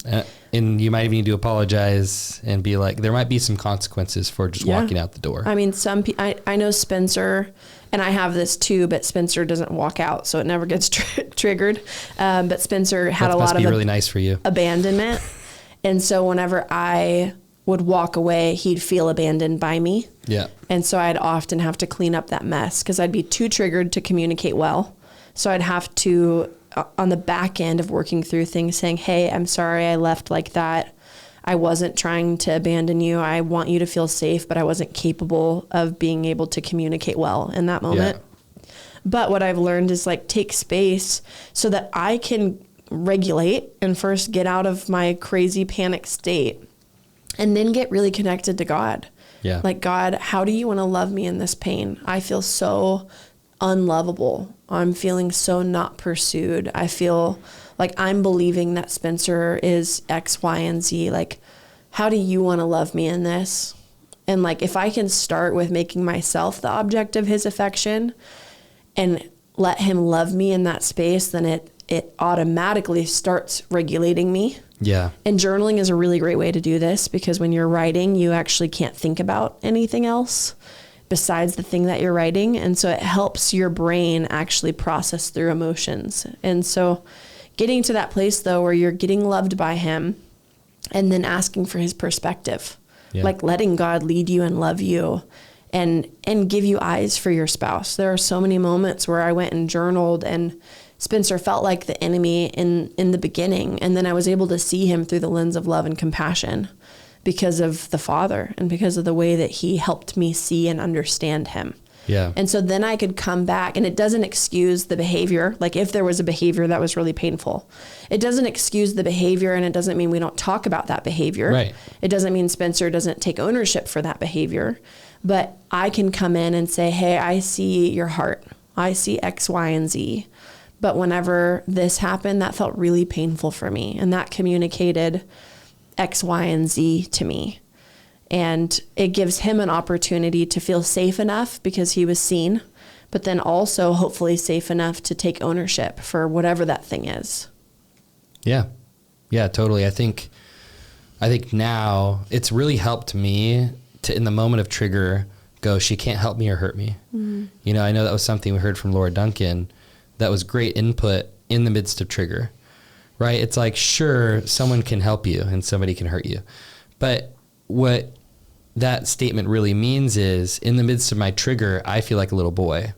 And you might even need to apologize and be like, there might be some consequences for just walking out the door. I mean, I know Spencer, and I have this too, but Spencer doesn't walk out, so it never gets triggered. But Spencer had a lot of really nice for you. Abandonment. And so whenever I would walk away, he'd feel abandoned by me. Yeah. And so I'd often have to clean up that mess because I'd be too triggered to communicate well. So I'd have to, on the back end of working through things, saying, hey, I'm sorry I left like that. I wasn't trying to abandon you. I want you to feel safe, but I wasn't capable of being able to communicate well in that moment. Yeah. But what I've learned is like take space so that I can regulate and first get out of my crazy panic state and then get really connected to God. Yeah. Like, God, how do you want to love me in this pain? I feel so unlovable. I'm feeling so not pursued. I feel like I'm believing that Spencer is X, Y, and Z. Like, how do you want to love me in this? And like, if I can start with making myself the object of his affection and let him love me in that space, then it automatically starts regulating me. Yeah. And journaling is a really great way to do this because when you're writing, you actually can't think about anything else besides the thing that you're writing. And so it helps your brain actually process through emotions. And so getting to that place though, where you're getting loved by him and then asking for his perspective, like letting God lead you and love you and give you eyes for your spouse. There are so many moments where I went and journaled, and Spencer felt like the enemy in the beginning. And then I was able to see him through the lens of love and compassion because of the Father and because of the way that he helped me see and understand him. Yeah. And so then I could come back, and it doesn't excuse the behavior. Like if there was a behavior that was really painful, it doesn't excuse the behavior, and it doesn't mean we don't talk about that behavior. Right. It doesn't mean Spencer doesn't take ownership for that behavior, but I can come in and say, hey, I see your heart. I see X, Y, and Z. But whenever this happened, that felt really painful for me. And that communicated X, Y, and Z to me. And it gives him an opportunity to feel safe enough because he was seen, but then also hopefully safe enough to take ownership for whatever that thing is. Yeah. Yeah, totally. I think now it's really helped me to, in the moment of trigger, go, she can't help me or hurt me. Mm-hmm. You know, I know that was something we heard from Laura Duncan that was great input in the midst of trigger, right? It's like, sure, someone can help you and somebody can hurt you. But what that statement really means is, in the midst of my trigger, I feel like a little boy.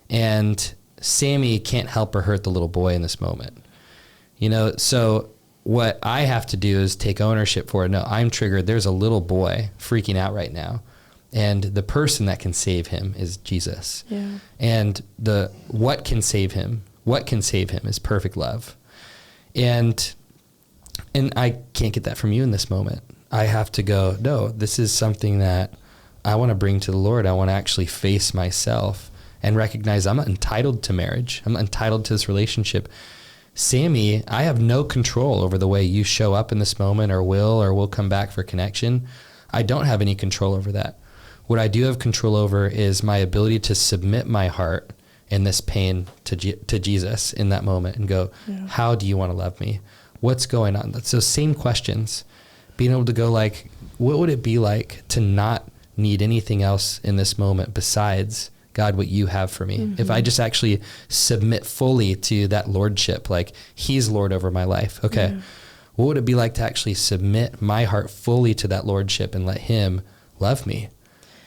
And Sammy can't help or hurt the little boy in this moment. You know, so what I have to do is take ownership for it. No, I'm triggered. There's a little boy freaking out right now. And the person that can save him is Jesus. Yeah. And what can save him is perfect love. And I can't get that from you in this moment. I have to go, no, this is something that I want to bring to the Lord. I want to actually face myself and recognize I'm not entitled to marriage. I'm not entitled to this relationship. Sammy, I have no control over the way you show up in this moment or will come back for connection. I don't have any control over that. What I do have control over is my ability to submit my heart in this pain to Jesus in that moment and go, how do you want to love me? What's going on? That's those same questions. Being able to go like, what would it be like to not need anything else in this moment besides, God, what you have for me? Mm-hmm. If I just actually submit fully to that lordship, like he's Lord over my life. Okay. Yeah. What would it be like to actually submit my heart fully to that lordship and let him love me?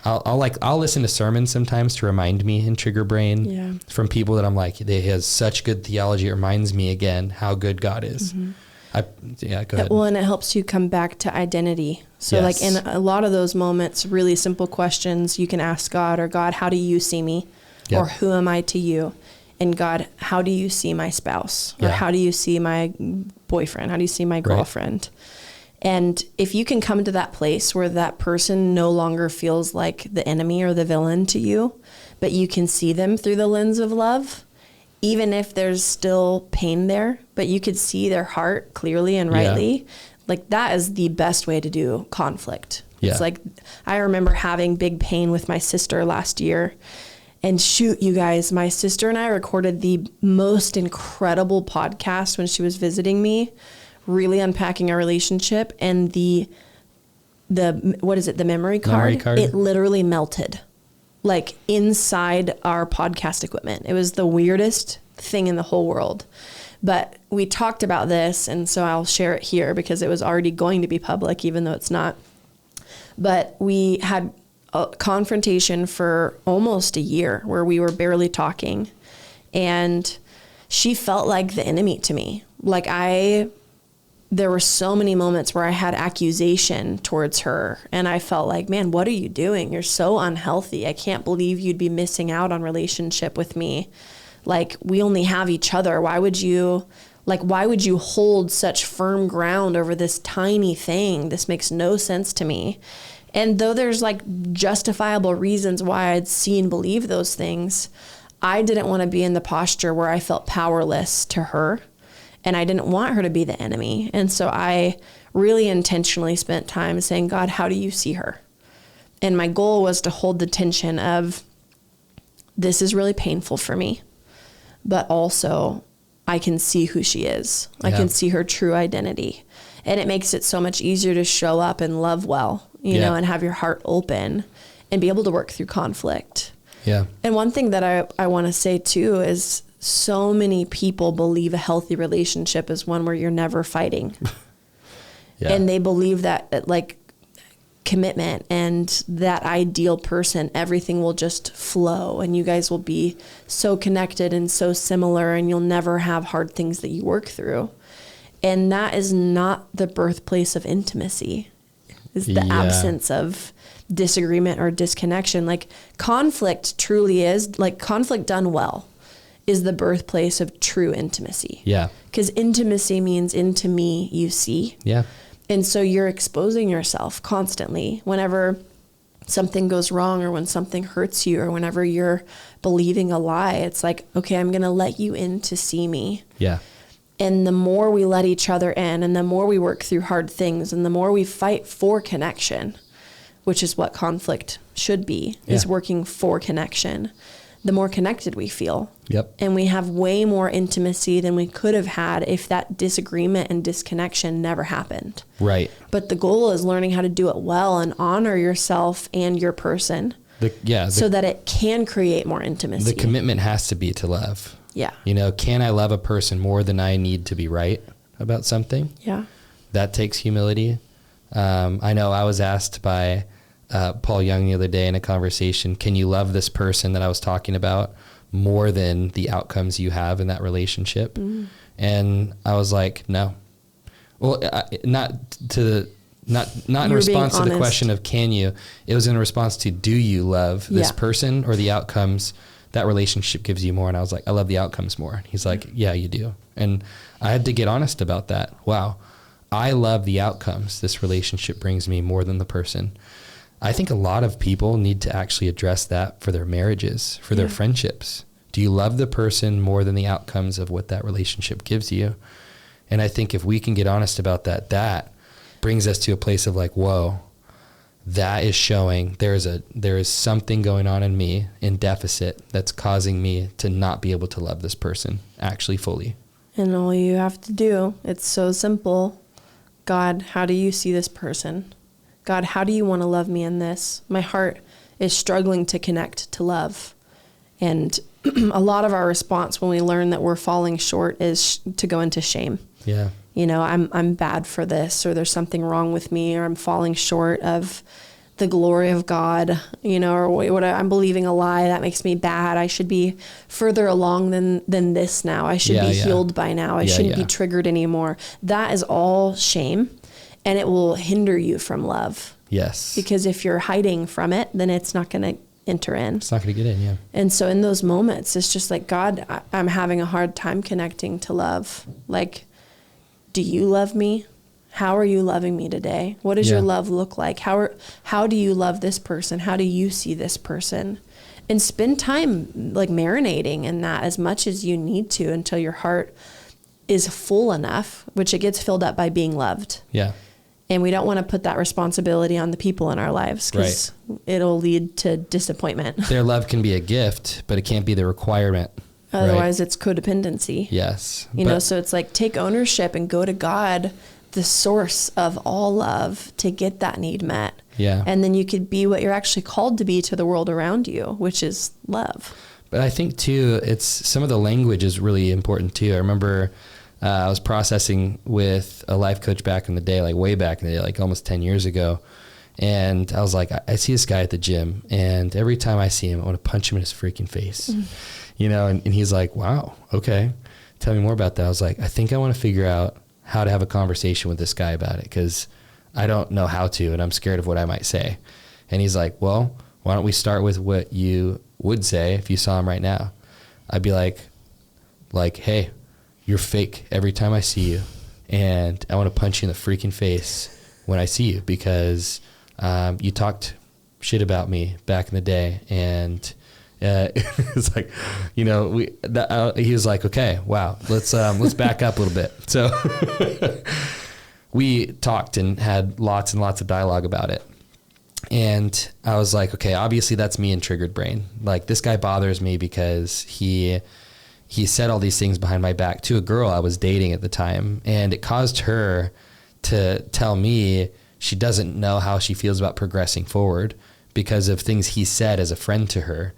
I'll listen to sermons sometimes to remind me in trigger brain from people that I'm like, they has such good theology. It reminds me again how good God is. Mm-hmm. Go ahead. Well, and it helps you come back to identity. So like in a lot of those moments, really simple questions you can ask God, or God, how do you see me? Yep. Or who am I to you? And God, how do you see my spouse? Or how do you see my boyfriend? How do you see my girlfriend? Right. And if you can come to that place where that person no longer feels like the enemy or the villain to you, but you can see them through the lens of love, even if there's still pain there, but you could see their heart clearly and rightly, like that is the best way to do conflict. Yeah. It's like, I remember having big pain with my sister last year, and shoot, you guys, my sister and I recorded the most incredible podcast when she was visiting me, really unpacking our relationship, and the what is it? The memory card. It literally melted. Like inside our podcast equipment. It was the weirdest thing in the whole world. But we talked about this, and so I'll share it here because it was already going to be public, even though it's not. But we had a confrontation for almost a year where we were barely talking. And she felt like the enemy to me. Like there were so many moments where I had accusation towards her, and I felt like, man, what are you doing? You're so unhealthy. I can't believe you'd be missing out on relationship with me. Like, we only have each other. Why would you hold such firm ground over this tiny thing? This makes no sense to me. And though there's like justifiable reasons why I'd see and believe those things, I didn't want to be in the posture where I felt powerless to her. And I didn't want her to be the enemy. And so I really intentionally spent time saying, God, how do you see her? And my goal was to hold the tension of, this is really painful for me, but also I can see who she is. I can see her true identity. And it makes it so much easier to show up and love well, you know, and have your heart open and be able to work through conflict. Yeah. And one thing that I want to say too is, so many people believe a healthy relationship is one where you're never fighting. And they believe that like commitment and that ideal person, everything will just flow and you guys will be so connected and so similar, and you'll never have hard things that you work through. And that is not the birthplace of intimacy, is the absence of disagreement or disconnection. Like conflict truly is, like conflict done well is the birthplace of true intimacy. Yeah. Because intimacy means into me you see. Yeah. And so you're exposing yourself constantly whenever something goes wrong or when something hurts you or whenever you're believing a lie. It's like, okay, I'm going to let you in to see me. Yeah. And the more we let each other in and the more we work through hard things and the more we fight for connection, which is what conflict should be, is working for connection, the more connected we feel. Yep. And we have way more intimacy than we could have had if that disagreement and disconnection never happened. Right. But the goal is learning how to do it well and honor yourself and your person so that it can create more intimacy. The commitment has to be to love. Yeah. You know, can I love a person more than I need to be right about something? Yeah. That takes humility. I know I was asked by Paul Young the other day in a conversation, can you love this person that I was talking about more than the outcomes you have in that relationship? Mm. And I was like, no. Well, not in response to the question of can you, it was in response to, do you love this person or the outcomes that relationship gives you more? And I was like, I love the outcomes more. And he's like, yeah, you do. And I had to get honest about that. Wow. I love the outcomes this relationship brings me more than the person. I think a lot of people need to actually address that for their marriages, for their friendships. Do you love the person more than the outcomes of what that relationship gives you? And I think if we can get honest about that, that brings us to a place of like, whoa, that is showing there is something going on in me in deficit that's causing me to not be able to love this person actually fully. And all you have to do, it's so simple. God, how do you see this person? God, how do you want to love me in this? My heart is struggling to connect to love. And a lot of our response when we learn that we're falling short is to go into shame. Yeah. You know, I'm bad for this, or there's something wrong with me, or I'm falling short of the glory of God, you know, or what I'm believing a lie that makes me bad. I should be further along than this now. I should be healed by now. I shouldn't be triggered anymore. That is all shame. And it will hinder you from love. Yes. Because if you're hiding from it, then it's not going to enter in. It's not going to get in, yeah. And so in those moments, it's just like, God, I'm having a hard time connecting to love. Like, do you love me? How are you loving me today? What does your love look like? How do you love this person? How do you see this person? And spend time like marinating in that as much as you need to until your heart is full enough, which it gets filled up by being loved. Yeah. And we don't want to put that responsibility on the people in our lives because it'll lead to disappointment. Their love can be a gift, but it can't be the requirement. Otherwise, it's codependency. Yes. You know, so it's like take ownership and go to God, the source of all love, to get that need met. Yeah. And then you could be what you're actually called to be to the world around you, which is love. But I think too, it's some of the language is really important too. I remember I was processing with a life coach back in the day, like way back in the day, like almost 10 years ago. And I was like, I see this guy at the gym, and every time I see him, I want to punch him in his freaking face, you know? And he's like, wow, okay. Tell me more about that. I was like, I think I want to figure out how to have a conversation with this guy about it, because I don't know how to, and I'm scared of what I might say. And he's like, well, why don't we start with what you would say if you saw him right now? I'd be like, hey, you're fake every time I see you, and I want to punch you in the freaking face when I see you, because you talked shit about me back in the day. And it's like, you know, he was like, okay, wow, let's back up a little bit. So we talked and had lots and lots of dialogue about it. And I was like, okay, obviously that's me and triggered brain. Like, this guy bothers me because he said all these things behind my back to a girl I was dating at the time. And it caused her to tell me she doesn't know how she feels about progressing forward because of things he said as a friend to her.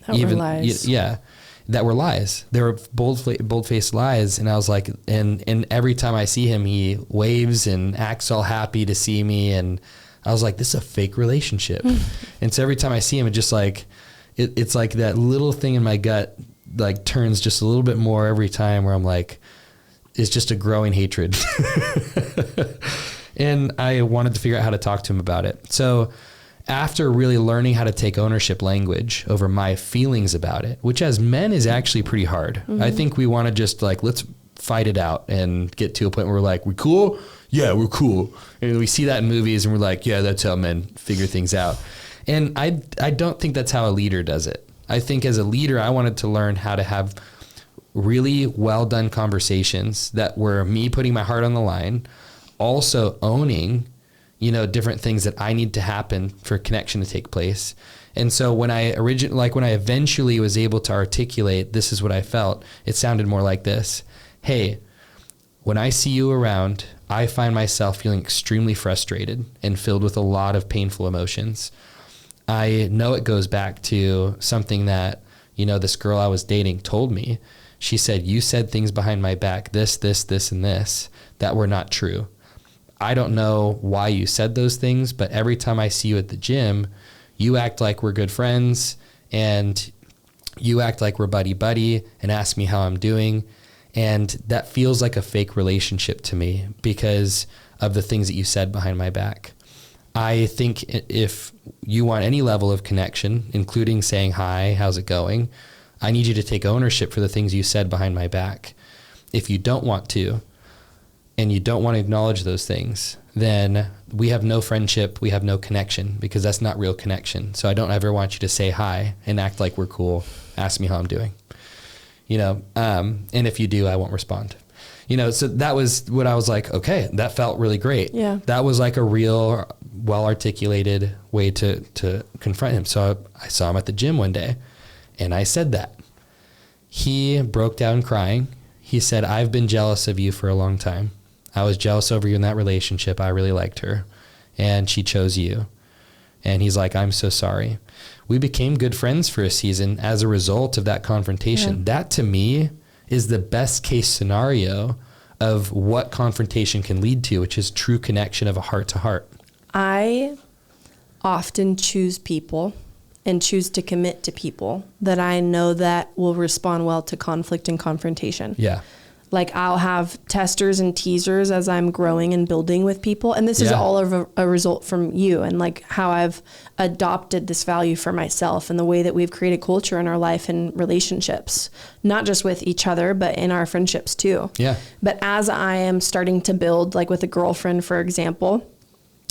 That were lies. Yeah, that were lies. They were bold-faced lies. And I was like, and every time I see him, he waves and acts all happy to see me. And I was like, this is a fake relationship. And so every time I see him, it just like, it's like that little thing in my gut, like turns just a little bit more every time, where I'm like, it's just a growing hatred. And I wanted to figure out how to talk to him about it. So after really learning how to take ownership language over my feelings about it, which as men is actually pretty hard. I think we want to just like, let's fight it out and get to a point where we're like, we cool? Yeah, we're cool. And we see that in movies and we're like, yeah, that's how men figure things out. And I don't think that's how a leader does it. I think as a leader, I wanted to learn how to have really well done conversations that were me putting my heart on the line, also owning, different things that I need to happen for connection to take place. And so when I eventually was able to articulate, this is what I felt, it sounded more like this. Hey, when I see you around, I find myself feeling extremely frustrated and filled with a lot of painful emotions. I know it goes back to something that, this girl I was dating told me. She said, you said things behind my back, this, and this, that were not true. I don't know why you said those things, but every time I see you at the gym, you act like we're good friends and you act like we're buddy and ask me how I'm doing. And that feels like a fake relationship to me because of the things that you said behind my back. I think if you want any level of connection, including saying, hi, how's it going? I need you to take ownership for the things you said behind my back. If you don't want to, and you don't want to acknowledge those things, then we have no friendship, we have no connection, because that's not real connection. So I don't ever want you to say hi and act like we're cool, ask me how I'm doing. And if you do, I won't respond. So that was what I was like, okay, that felt really great. Yeah. That was like a real well-articulated way to confront him. So I saw him at the gym one day and I said that. He broke down crying. He said, I've been jealous of you for a long time. I was jealous over you in that relationship. I really liked her and she chose you. And he's like, I'm so sorry. We became good friends for a season as a result of that confrontation. Yeah. That to me is the best case scenario of what confrontation can lead to, which is true connection of a heart to heart. I often choose people and choose to commit to people that I know that will respond well to conflict and confrontation. Yeah. Like I'll have testers and teasers as I'm growing and building with people. And this is all of a result from you and like how I've adopted this value for myself and the way that we've created culture in our life and relationships, not just with each other, but in our friendships too. Yeah. But as I am starting to build, like with a girlfriend, for example,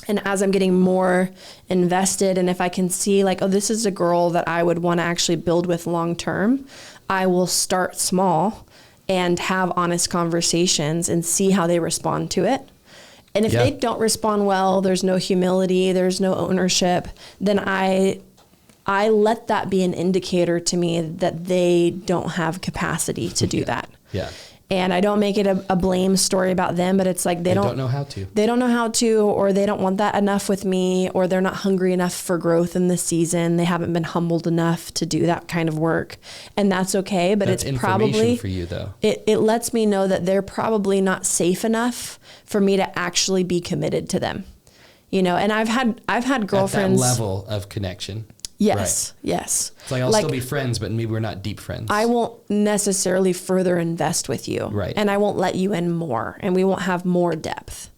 and as I'm getting more invested, and if I can see like, oh, this is a girl that I would want to actually build with long term, I will start small and have honest conversations and see how they respond to it. And if they don't respond well, there's no humility, there's no ownership, then I let that be an indicator to me that they don't have capacity to do that. Yeah. And I don't make it a blame story about them, but it's like they don't know how to. They don't know how to, or they don't want that enough with me, or they're not hungry enough for growth in this season. They haven't been humbled enough to do that kind of work. And that's okay, but that's it's probably for you though. It lets me know that they're probably not safe enough for me to actually be committed to them. And I've had girlfriends at that level of connection. Yes, right. Yes. It's like I'll still be friends, but maybe we're not deep friends. I won't necessarily further invest with you. Right. And I won't let you in more, and we won't have more depth.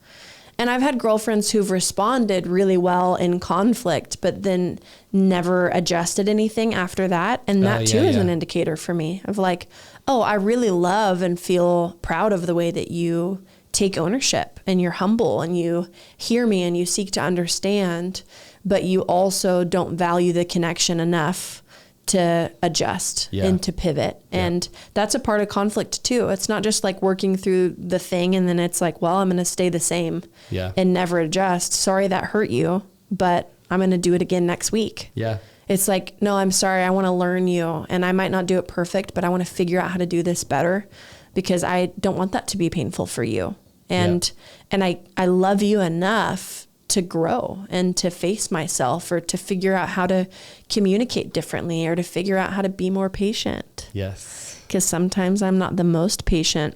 And I've had girlfriends who've responded really well in conflict, but then never adjusted anything after that. And that too is an indicator for me of like, oh, I really love and feel proud of the way that you take ownership and you're humble and you hear me and you seek to understand, but you also don't value the connection enough to adjust and to pivot. And that's a part of conflict too. It's not just like working through the thing and then it's like, well, I'm going to stay the same and never adjust. Sorry that hurt you, but I'm going to do it again next week. Yeah. It's like, no, I'm sorry. I want to learn you and I might not do it perfect, but I want to figure out how to do this better because I don't want that to be painful for you. And I love you enough to grow and to face myself or to figure out how to communicate differently or to figure out how to be more patient. Yes. Because sometimes I'm not the most patient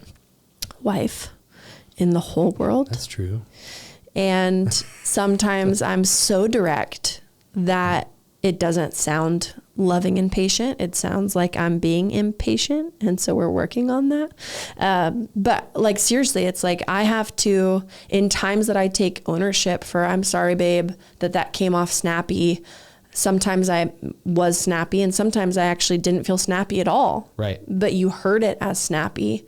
wife in the whole world. That's true. And sometimes I'm so direct that it doesn't sound loving and patient. It sounds like I'm being impatient. And so we're working on that. But like, seriously, it's like I have to, in times that I take ownership for, I'm sorry, babe, that came off snappy. Sometimes I was snappy and sometimes I actually didn't feel snappy at all. Right. But you heard it as snappy.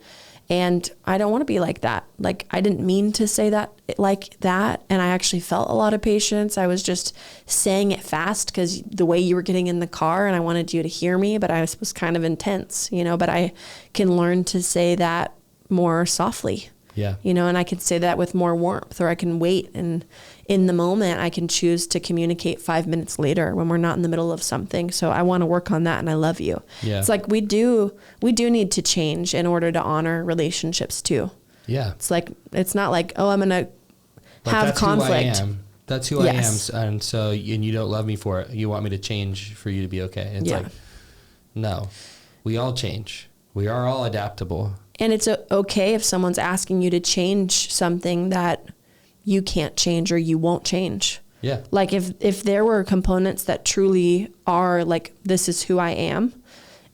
And I don't want to be like that. Like, I didn't mean to say that like that. And I actually felt a lot of patience. I was just saying it fast because the way you were getting in the car and I wanted you to hear me, but I was kind of intense, but I can learn to say that more softly. Yeah. And I can say that with more warmth, or I can wait. And in the moment, I can choose to communicate 5 minutes later when we're not in the middle of something. So I want to work on that. And I love you. Yeah. It's like we do need to change in order to honor relationships too. Yeah. It's like, it's not like, oh, I'm going to have that's conflict. Who I am. That's who Yes. I am. And so, and you don't love me for it. You want me to change for you to be okay. It's like, no, we all change. We are all adaptable. And it's okay if someone's asking you to change something that you can't change or you won't change. Yeah. Like if there were components that truly are like, this is who I am,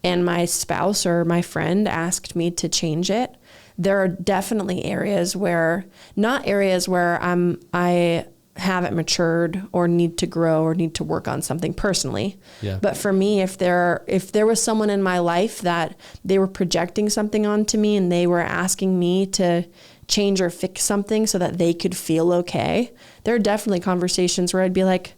and my spouse or my friend asked me to change it, there are definitely areas where, not areas where I haven't matured or need to grow or need to work on something personally. Yeah. But for me, if there was someone in my life that they were projecting something onto me and they were asking me to change or fix something so that they could feel okay, there are definitely conversations where I'd be like,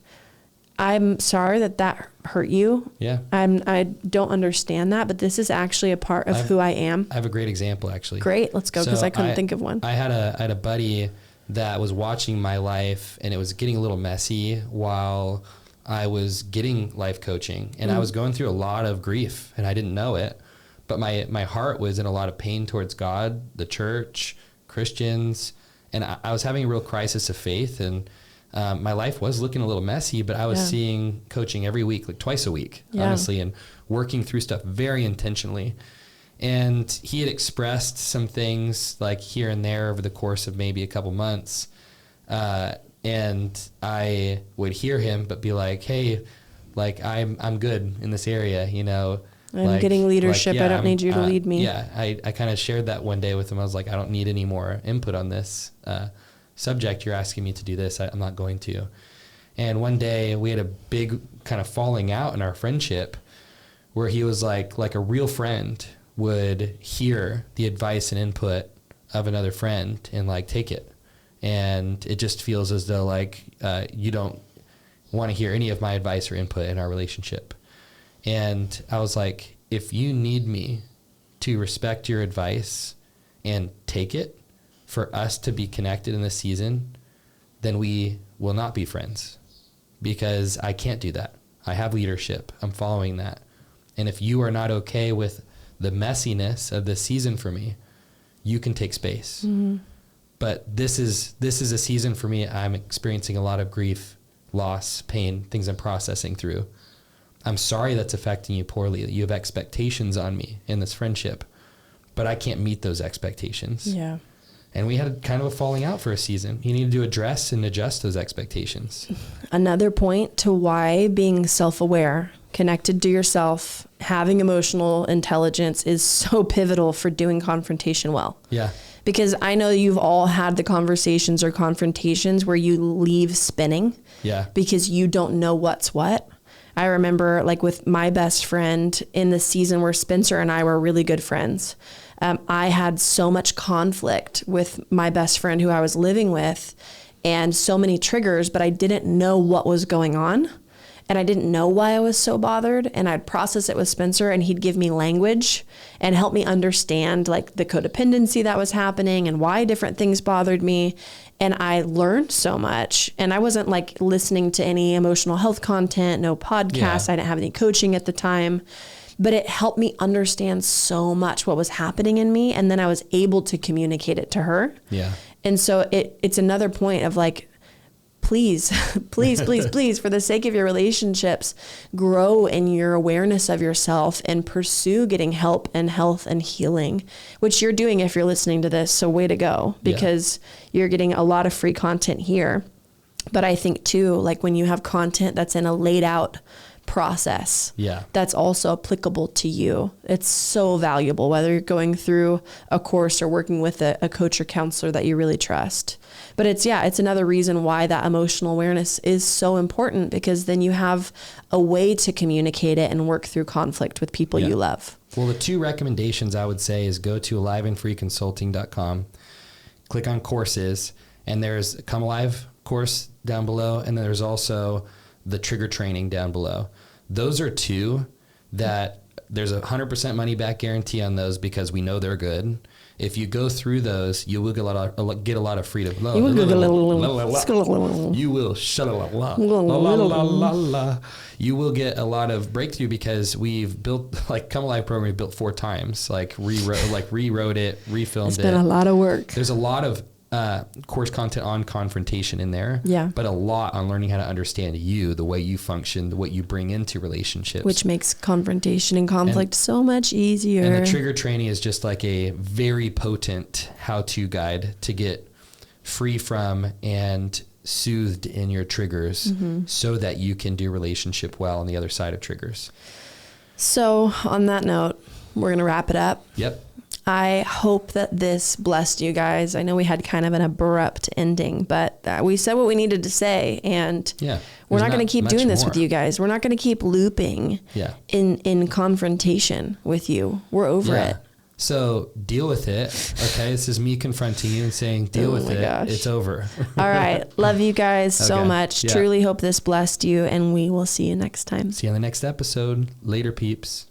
I'm sorry that hurt you. Yeah. I don't understand that, but this is actually a part of who I am. I have a great example, actually. Great. Let's go. Because I couldn't think of one. I had a buddy that was watching my life, and it was getting a little messy while I was getting life coaching, and I was going through a lot of grief, and I didn't know it, but my heart was in a lot of pain towards God, the church, Christians, and I was having a real crisis of faith, and my life was looking a little messy, but I was seeing coaching every week, like twice a week, honestly, and working through stuff very intentionally. And he had expressed some things like here and there over the course of maybe a couple months. And I would hear him, but be like, hey, like I'm good in this area, I'm getting leadership. I don't need you to lead me. Yeah. I kind of shared that one day with him. I was like, I don't need any more input on this subject. You're asking me to do this. I'm not going to. And one day we had a big kind of falling out in our friendship where he was like a real friend would hear the advice and input of another friend and like take it. And it just feels as though like you don't want to hear any of my advice or input in our relationship. And I was like, if you need me to respect your advice and take it for us to be connected in this season, then we will not be friends, because I can't do that. I have leadership. I'm following that. And if you are not okay with the messiness of this season for me, you can take space. Mm-hmm. But this is a season for me. I'm experiencing a lot of grief, loss, pain, things I'm processing through. I'm sorry that's affecting you poorly, that you have expectations on me in this friendship, but I can't meet those expectations. Yeah. And we had kind of a falling out for a season. You needed to address and adjust those expectations. Another point to why being self-aware, connected to yourself, having emotional intelligence is so pivotal for doing confrontation well. Yeah. Because I know you've all had the conversations or confrontations where you leave spinning. Yeah. Because you don't know what's what. I remember like with my best friend in the season where Spencer and I were really good friends. I had so much conflict with my best friend who I was living with, and so many triggers, but I didn't know what was going on. And I didn't know why I was so bothered. And I'd process it with Spencer, and he'd give me language and help me understand like the codependency that was happening and why different things bothered me. And I learned so much. And I wasn't like listening to any emotional health content, no podcasts. Yeah. I didn't have any coaching at the time, but it helped me understand so much what was happening in me. And then I was able to communicate it to her. Yeah. And so it's another point of like, please, please, please, please, for the sake of your relationships, grow in your awareness of yourself and pursue getting help and health and healing, which you're doing if you're listening to this. So way to go, because you're getting a lot of free content here. But I think too, like when you have content that's in a laid out process, that's also applicable to you, it's so valuable, whether you're going through a course or working with a coach or counselor that you really trust. But it's another reason why that emotional awareness is so important, because then you have a way to communicate it and work through conflict with people you love. Well, the 2 recommendations I would say is go to aliveandfreeconsulting.com, click on courses, and there's a Come Alive course down below, and then there's also the trigger training down below. Those are 2 that there's 100% money back guarantee on those, because we know they're good. If you go through those, you will get a lot of freedom. You will get a lot of breakthrough, because we've built, like, Come Alive program, we built 4 times, rewrote it, refilmed it. It's been a lot of work. There's a lot of course content on confrontation in there, but a lot on learning how to understand you, the way you function, what you bring into relationships, which makes confrontation and conflict so much easier. And the trigger training is just like a very potent how-to guide to get free from and soothed in your triggers, so that you can do relationship well on the other side of triggers. So on that note, we're going to wrap it up. Yep. I hope that this blessed you guys. I know we had kind of an abrupt ending, but we said what we needed to say, and we're not going to keep doing this with you guys. We're not going to keep looping in confrontation with you. We're over it. So deal with it. Okay. This is me confronting you and saying, deal with it. Gosh. It's over. All right. Love you guys so much. Truly hope this blessed you, and we will see you next time. See you on the next episode. Later, peeps.